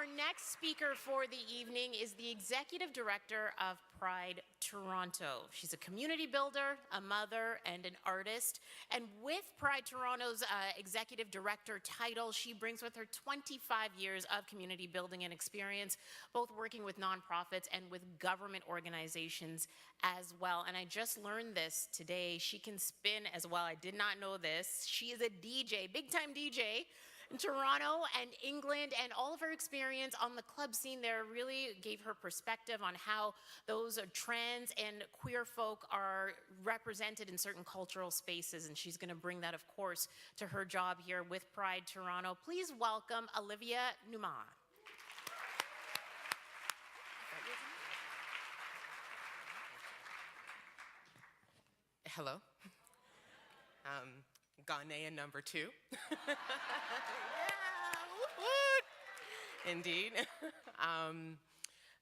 Our next speaker for the evening is the Executive Director of Pride Toronto. She's a community builder, a mother, and an artist. And with Pride Toronto's Executive Director title, she brings with her 25 years of community building and experience, both working with nonprofits and with government organizations as well. And I just learned this today. She can spin as well. I did not know this. She is a DJ, big-time DJ. In Toronto and England, and all of her experience on the club scene there really gave her perspective on how those trans and queer folk are represented in certain cultural spaces, and she's going to bring that, of course, to her job here with Pride Toronto. Please welcome Olivia Nuamah. Hello. Ghanaian number 2. Yeah, indeed.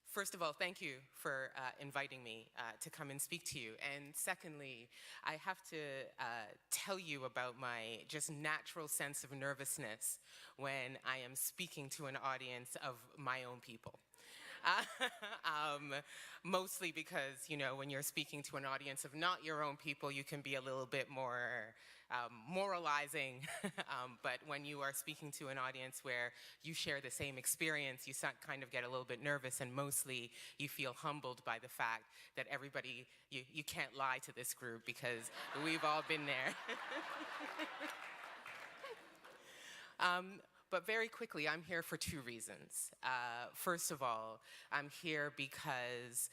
First of all, thank you for inviting me to come and speak to you. And secondly, I have to tell you about my just natural sense of nervousness when I am speaking to an audience of my own people. Mostly because, you know, when you're speaking to an audience of not your own people, you can be a little bit more moralizing. But when you are speaking to an audience where you share the same experience, you kind of get a little bit nervous, and mostly you feel humbled by the fact that everybody, you can't lie to this group because we've all been there. But very quickly, I'm here for 2 reasons. First of all, I'm here because,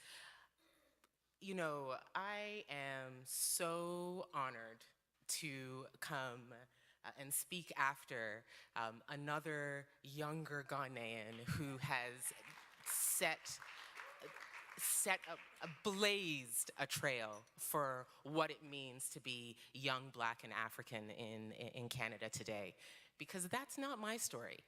you know, I am so honored to come and speak after another younger Ghanaian who has blazed a trail for what it means to be young, Black, and African in Canada today. Because that's not my story.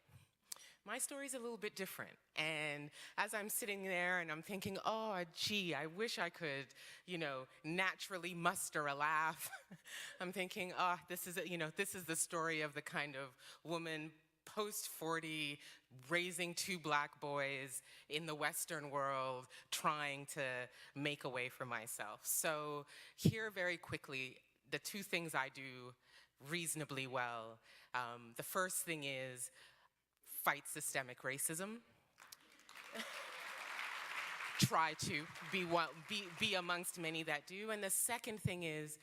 My story's a little bit different. And as I'm sitting there and I'm thinking, oh, gee, I wish I could, you know, naturally muster a laugh. I'm thinking, oh, this is the story of the kind of woman post-40, raising 2 Black boys in the Western world, trying to make a way for myself. So here very quickly, the 2 things I do reasonably well. The first thing is fight systemic racism. Try to be amongst many that do. And the second thing is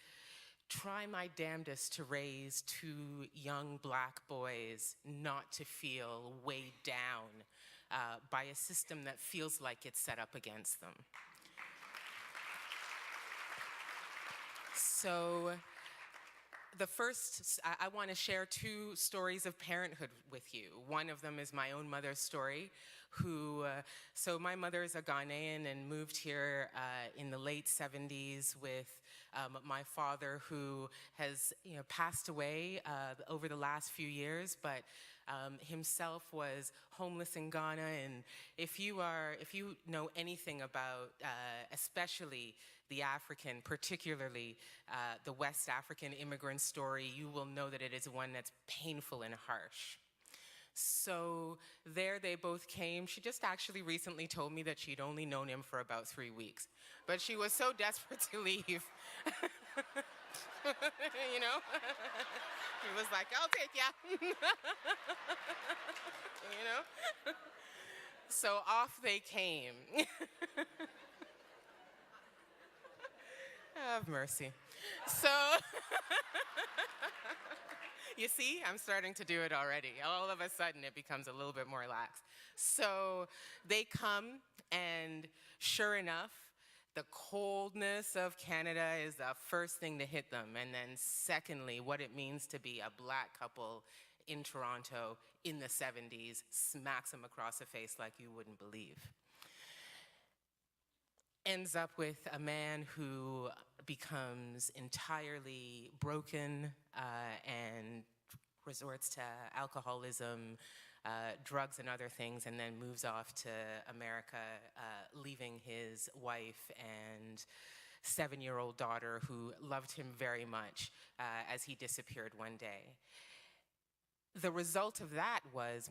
try my damnedest to raise 2 young Black boys not to feel weighed down by a system that feels like it's set up against them. So I want to share 2 stories of parenthood with you. One of them is my own mother's story, so my mother is a Ghanaian and moved here in the late 70s with my father, who has, you know, passed away over the last few years, but himself was homeless in Ghana. And if you know anything about especially the African, particularly the West African immigrant story, you will know that it is one that's painful and harsh. So there they both came. She just actually recently told me that she'd only known him for about 3 weeks, but she was so desperate to leave. You know? He was like, I'll take ya. You know? So off they came. Have mercy. So, you see, I'm starting to do it already. All of a sudden, it becomes a little bit more lax. So they come, and sure enough, the coldness of Canada is the first thing to hit them. And then secondly, what it means to be a Black couple in Toronto in the 70s smacks them across the face like you wouldn't believe. Ends up with a man who becomes entirely broken and resorts to alcoholism, drugs and other things, and then moves off to America, leaving his wife and 7-year-old daughter who loved him very much as he disappeared one day. the result of that was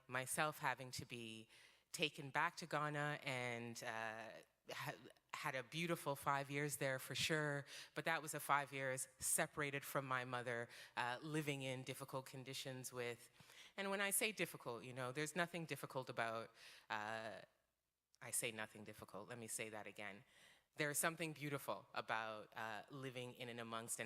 myself having to be taken back to Ghana and had a beautiful 5 years there for sure, but that was a 5 years separated from my mother, living in difficult conditions with, and when I say difficult, you know, there's nothing difficult about, I say nothing difficult, let me say that again. There's something beautiful about living in and amongst a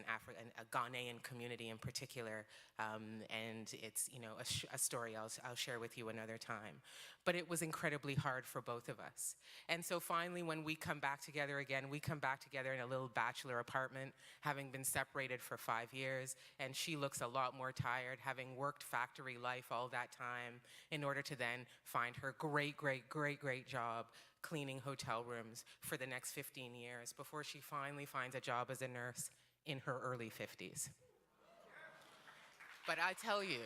Ghanaian community in particular, and it's, you know, a story I'll share with you another time. But it was incredibly hard for both of us. And so finally, when we come back together again, we come back together in a little bachelor apartment, having been separated for 5 years, and she looks a lot more tired, having worked factory life all that time in order to then find her great job cleaning hotel rooms for the next 15 years before she finally finds a job as a nurse in her early 50s. But I tell you,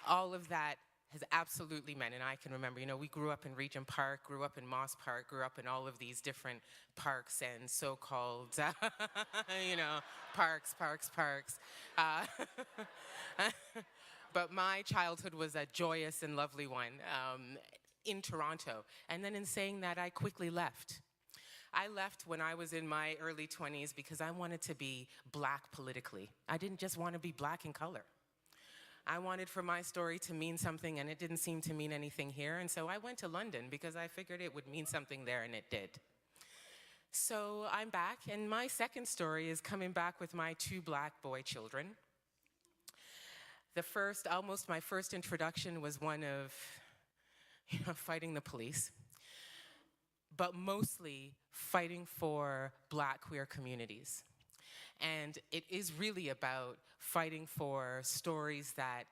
all of that has absolutely meant, and I can remember, you know, we grew up in Regent Park, grew up in Moss Park, grew up in all of these different parks and so-called, you know, parks. But my childhood was a joyous and lovely one. In Toronto. And then in saying that, I quickly left. I left when I was in my early 20s because I wanted to be black politically. I didn't just want to be black in color. I wanted for my story to mean something, and it didn't seem to mean anything here. And so I went to London because I figured it would mean something there, and it did. So I'm back, and my second story is coming back with my 2 black boy children. Almost my first introduction was one of, you know, fighting the police, but mostly fighting for black queer communities. And it is really about fighting for stories that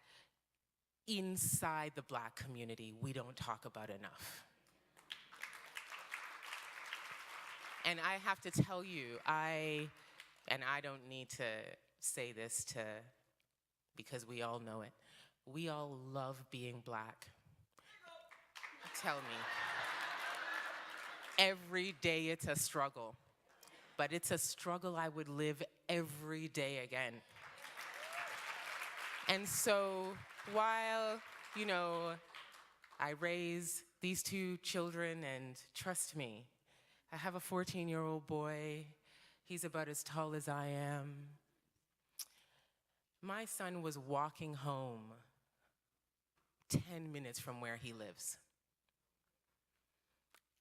inside the black community we don't talk about enough. And I have to tell you, I don't need to say this because we all know it, we all love being black. Tell me. Every day it's a struggle, but it's a struggle I would live every day again. And so while, you know, I raise these 2 children, and trust me, I have a 14-year-old boy. He's about as tall as I am. My son was walking home 10 minutes from where he lives.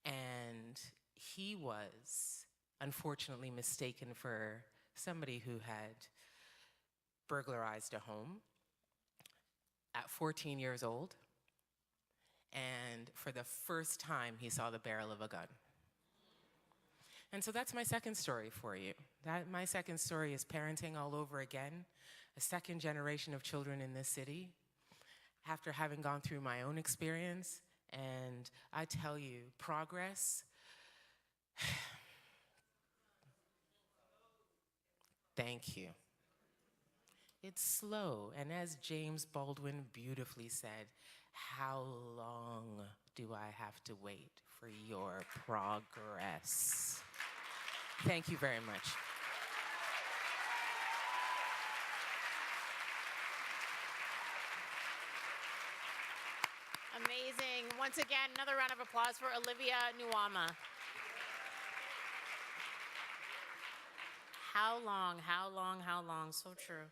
And he was unfortunately mistaken for somebody who had burglarized a home at 14 years old. And for the first time, he saw the barrel of a gun. And so that's my second story for you. My second story is parenting all over again, a second generation of children in this city, after having gone through my own experience. And I tell you, progress, thank you. It's slow, and as James Baldwin beautifully said, how long do I have to wait for your progress? Thank you very much. Amazing. Once again, another round of applause for Olivia Nuamah. How long? So true.